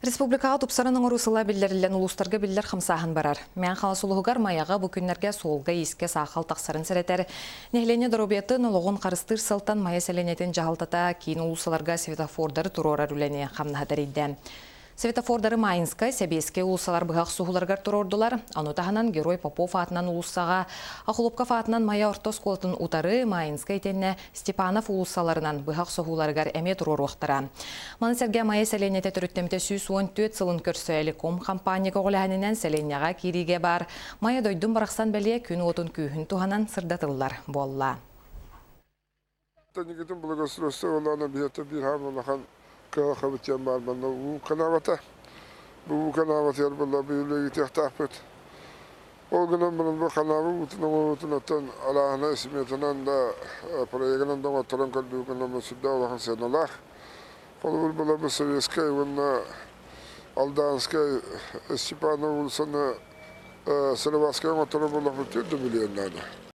Республикаға тупсараның орусыла биллерілен улустарға биллер қымсағын барар. Мен қаласулығығар маяға бұл күнлерге солға еске сақал тақсарын сіретер. Нехлене дұробеті noloғын қарыстыр сылтан мая сәленетін жағалтата кейін улусаларға светофордары тұрорар үлене қамнағадар еді. Светофордары Майынска, Сәбеске улусалар бұғақ суғыларғар тұрордылар. Анутағынан Герой Попов атынан улусаға, Ақылопков атынан Мая Ортос қолытын ұтары Майынска етенне Степанов улусаларынан бұғақ суғыларғар әме тұрор уақтара. Манысерге Мая сәленеті түріттемті 114 сылын көрсі әліком компанияға ғолағанынан сәленяға кереге бар. Мая дойдың барақсан бәле күн отын күйін туғанан сырдатылар болла. Қабытен бар банда бұл қанавата. Бұл қанавата ер бұлла бүйілігі тектақпет. Ол күнін бұның бұл қанавы ұтын алағына есіметінен да проегінен доға тұрын көлді күнін мүсібді олағын сен олақ. Ол бұл бұла бұл Советскай, Алданскай, Степанов ұлысыны Сыроватскай отыры бұлақ бұл түрді білейін